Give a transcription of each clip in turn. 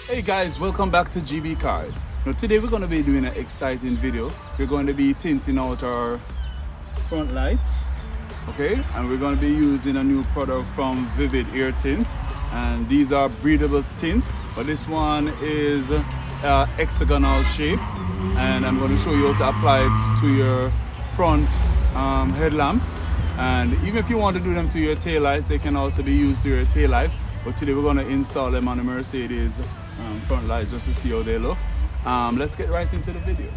Hey guys, welcome back to GB Cars. Now today we're going to be doing an exciting video. We're going to be tinting out our front lights, okay? And we're going to be using a new product from Vivid Air Tint. And these are breathable tint, but this one is hexagonal shape. And I'm going to show you how to apply it to your front headlamps. And even if you want to do them to your taillights, they can also be used to your taillights. But today we're going to install them on the Mercedes front lights just to see how they look. Let's get right into the video.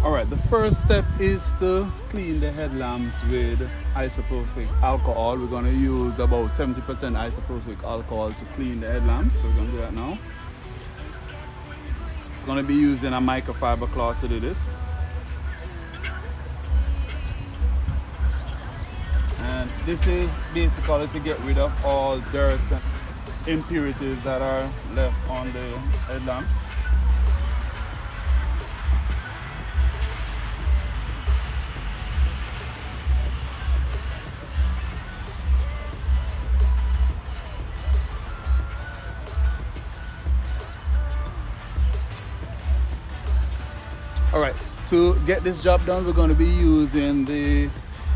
Alright, the first step is to clean the headlamps with isopropyl alcohol. We're going to use about 70% isopropyl alcohol to clean the headlamps. So we're going to do that now. It's going to be using a microfiber cloth to do this. And this is basically to get rid of all dirt and impurities that are left on the headlamps. Alright, to get this job done, we're going to be using the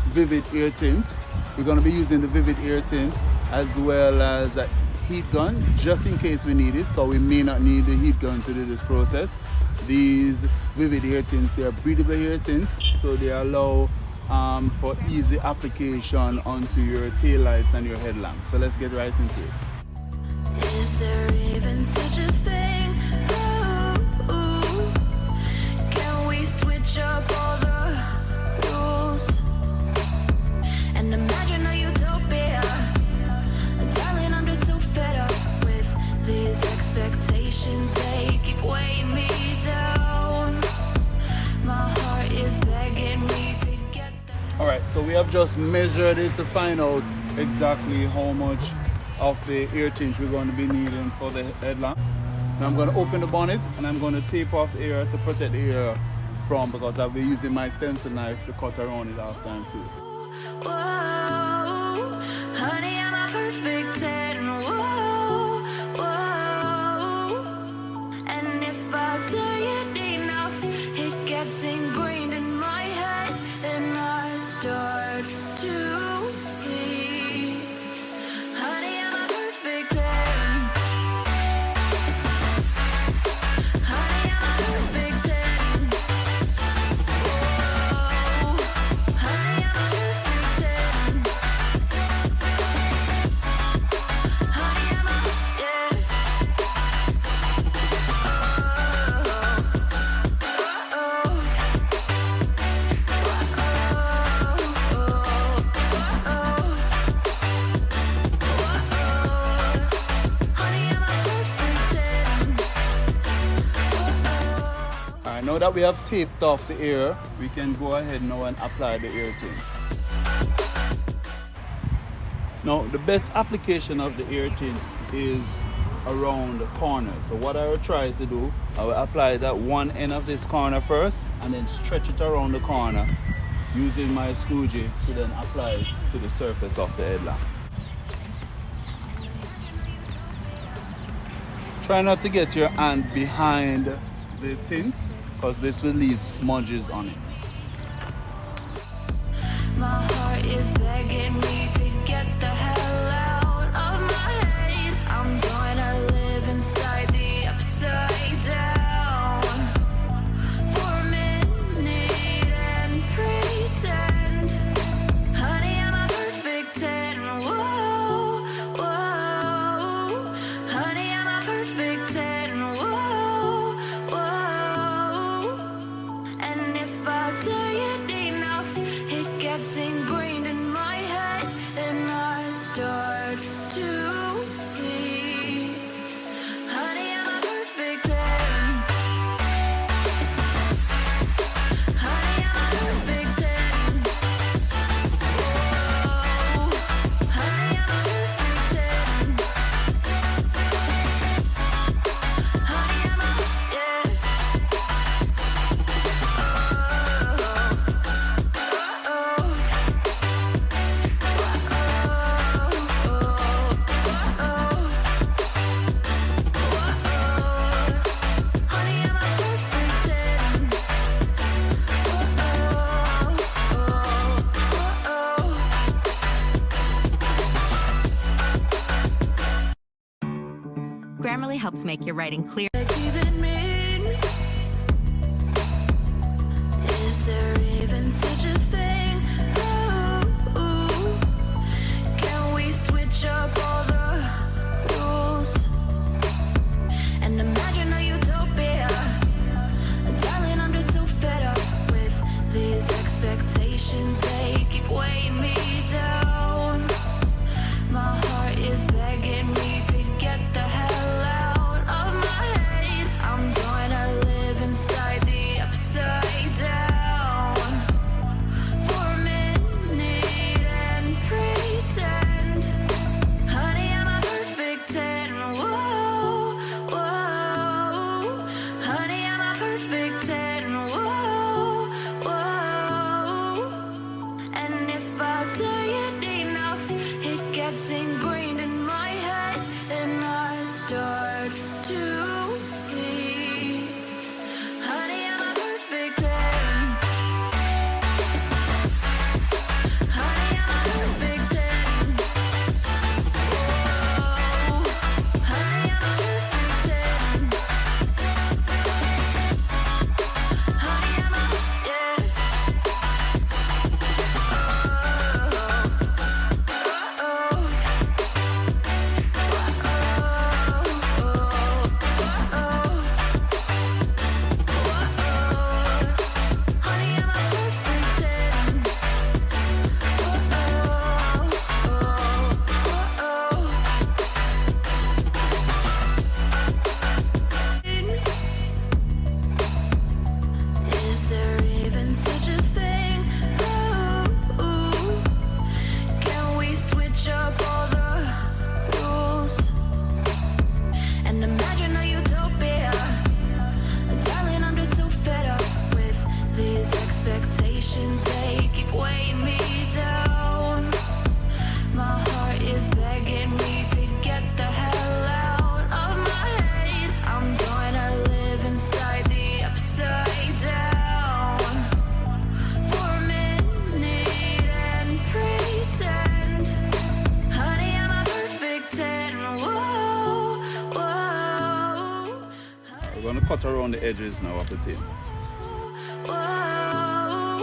Vivid Air Tint. We're going to be using the Vivid Air Tint as well as a heat gun, just in case we need it, because we may not need the heat gun to do this process. These Vivid Air Tints, they are breathable air tints, so they allow for easy application onto your tail lights and your headlamps. So let's get right into it. Is there even such a thing? Ooh, can we switch up all the rules and imagine a utopia? Darling, I'm just so fed up with these expectations. They keep weighing me down. My heart is begging me to get there. Alright, so we have just measured it to find out exactly how much of the air tint we're going to be needing for the headlamp. Now I'm going to open the bonnet and I'm going to tape off the air to protect the air from, because I'll be using my stencil knife to cut around it half time too. Whoa, honey, I'm a perfect 10. Whoa, whoa. And if I say it enough, it gets ingrained in my head, and I start to see. Honey, I'm a perfect 10. Honey, I'm a perfect 10. Whoa, honey, I'm a perfect 10. Honey, I'm a, yeah. Alright, now that we have taped off the air, we can go ahead now and apply the air tint. Now, the best application of the air tint is around the corners. So what I will try to do, I will apply that one end of this corner first and then stretch it around the corner using my squeegee to then apply it to the surface of the headlamp. Try not to get your hand behind the tint, because this will leave smudges on it. My heart is begging me to get the hell out of my head. I'm gonna live inside the upside down for a minute and pretend. Honey, I'm a perfect 10. Whoa, whoa. Honey, I'm a perfect 10. Whoa, whoa. And if I say it enough, it gets ingrained in my head, and I start to see. Honey, I'm a perfect 10. Honey, I'm a perfect 10. Whoa, honey, I'm a perfect 10. Honey, I'm a, yeah. Oh, oh, oh. helps make your writing clear. Even mean? Is there even such a thing? Ooh, can we switch up all the rules and imagine a utopia? Darling, I'm just so fed up with these expectations. They keep weighing me down. My heart is begging me to get the hell out of my head. I'm gonna live inside the upside down for a minute and pretend, honey, I'm a perfect 10. Whoa, whoa, honey, I'm a perfect 10. Whoa, whoa, and if I say it enough, it gets ingrained in my head, and I start to see, honey, I'm a perfect 10. Honey, I'm a perfect 10. Whoa, honey, I'm a perfect 10. Honey, I'm a, yeah. Is there even such a thing? Ooh, can we switch up all the rules and imagine a utopia? Darling, I'm just so fed up with these expectations. They keep weighing me down. My heart is begging me to get the hell out of my head. I'm gonna live inside the upside down for a minute and pretend, honey, I'm a perfect 10. Whoa, whoa, We're going to cut around the edges now of the tint. whoa,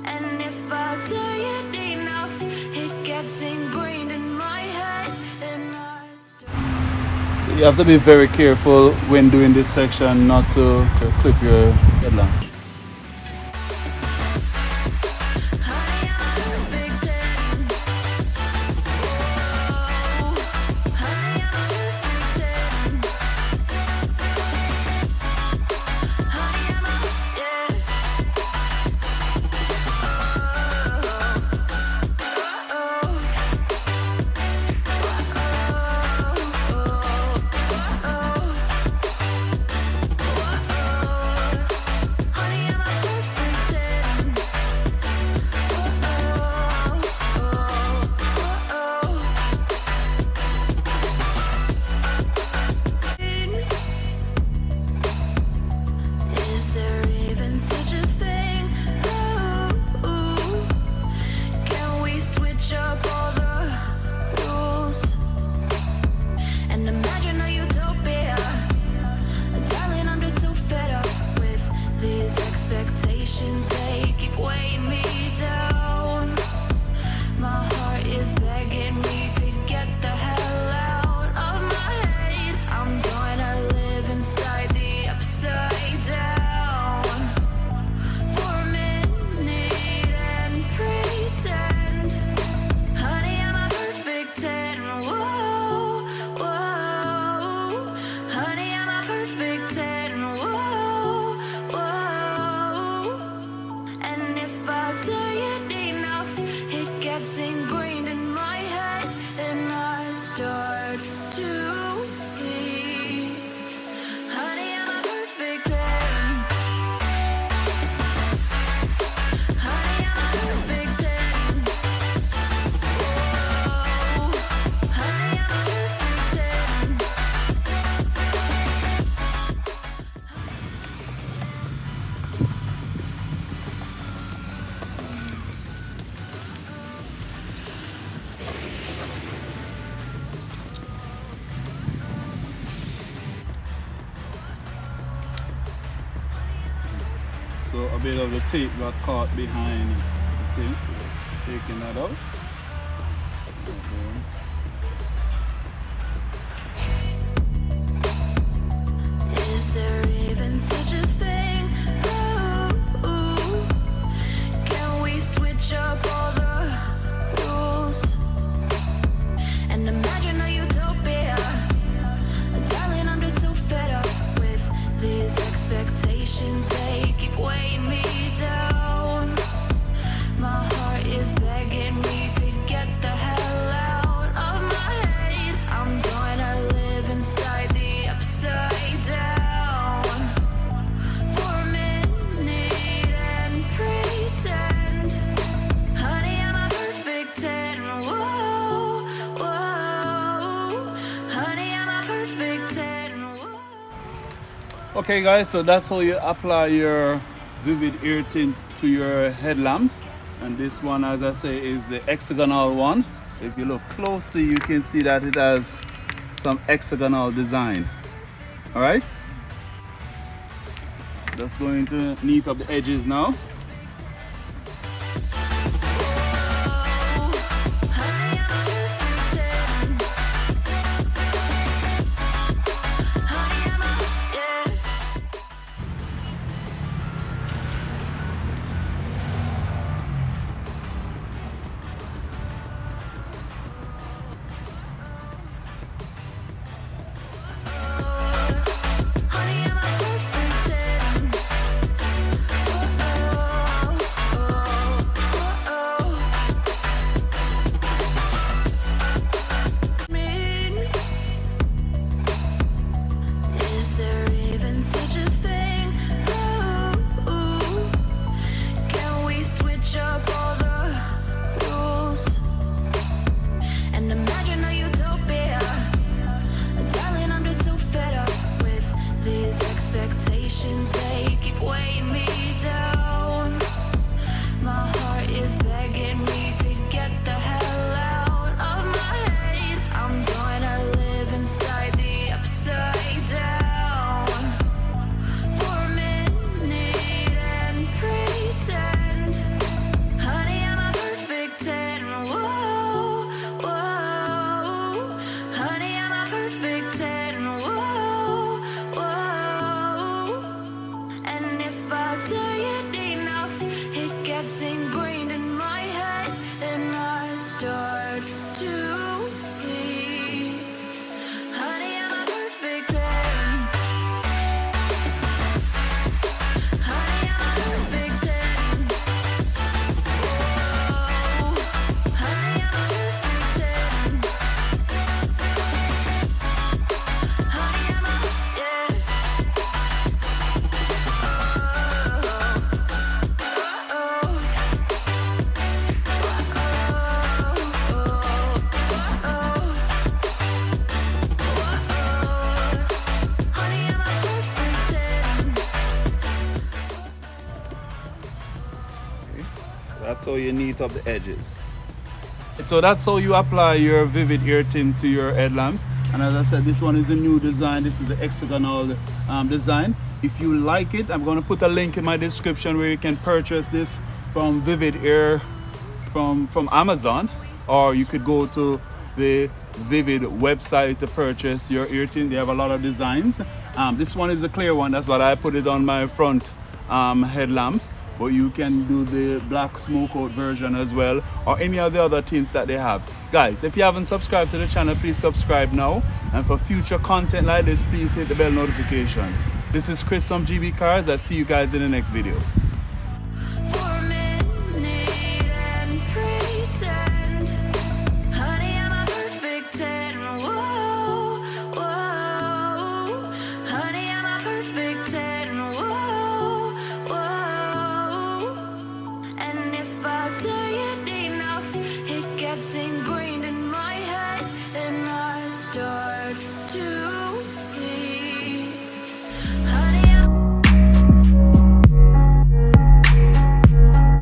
and if I say it enough, it gets ingrained in my head, and I start. So you have to be very careful when doing this section not to clip your headlamps. Honey, I'm a perfect 10. Whoa, honey, I'm a perfect 10. Honey, I'm a, yeah. Honey, I'm a perfect 10. Is there even such a thing? Ooh, can we switch up all the rules and imagine a utopia? Darling, I'm just so fed up with these expectations. They keep weighing me down. My heart is begging me to get the hell out of my head. I'm gonna live inside the upside down for a minute and pretend, honey, I'm a perfect 10. Whoa, whoa, honey, I'm a perfect 10. Whoa, whoa, and if I say it enough, it gets ingrained in my head, and I start to see, honey, I'm a perfect 10. Honey, I'm a perfect 10. Whoa, honey, I'm a perfect 10. bit of the tape got caught behind the tint. Just taking that out. Is there even such a thing? Ooh, can we switch up all the rules and imagine a utopia? Darling, I'm just so fed up with these expectations. They keep weighing me down. My heart is begging me to get the hell out of my head. I'm gonna live inside the upside down for a minute and pretend, honey, I'm a perfect 10. Whoa, whoa, honey, I'm a perfect 10. Whoa. Okay guys, so that's how you apply your vivid ear tint to your headlamps. And this one, as I say, is the hexagonal one. So if you look closely, you can see that it has some hexagonal design. All right, just going to neat up the edges now. Is there even such a thing? Ooh, can we switch up all the rules and imagine a utopia? Darling, I'm just so fed up with these expectations. They keep weighing me down. My heart is begging me to get the hell out of my head. I'm gonna live inside the upside down for a minute and pretend, honey, I'm a perfect 10. Whoa, whoa, honey, I'm a perfect 10. Whoa, whoa, and if I say it enough, it gets ingrained in my head, and I start to see, honey, I'm a perfect 10. Honey, I'm a perfect 10. Whoa, honey, I'm a perfect 10. Honey, I'm a, yeah. That's how you neat up the edges. So that's how you apply your vivid ear tint to your headlamps. And as I said, this one is a new design. This is the hexagonal design. If you like it, I'm going to put a link in my description where you can purchase this from Vivid Ear from Amazon, or you could go to the Vivid website to purchase your ear tint. They have a lot of designs. This one is a clear one. That's what I put it on my front headlamps. But you can do the black smoke out version as well, or any of the other tints that they have. Guys, if you haven't subscribed to the channel, please subscribe now. And for future content like this, please hit the bell notification. This is Chris from GB Cars. I'll see you guys in the next video. For a minute and pretend, honey, I'm a perfect 10. Whoa, whoa, honey, I'm a perfect 10. Whoa, whoa, and if I say it enough, it gets ingrained in my head, and I start to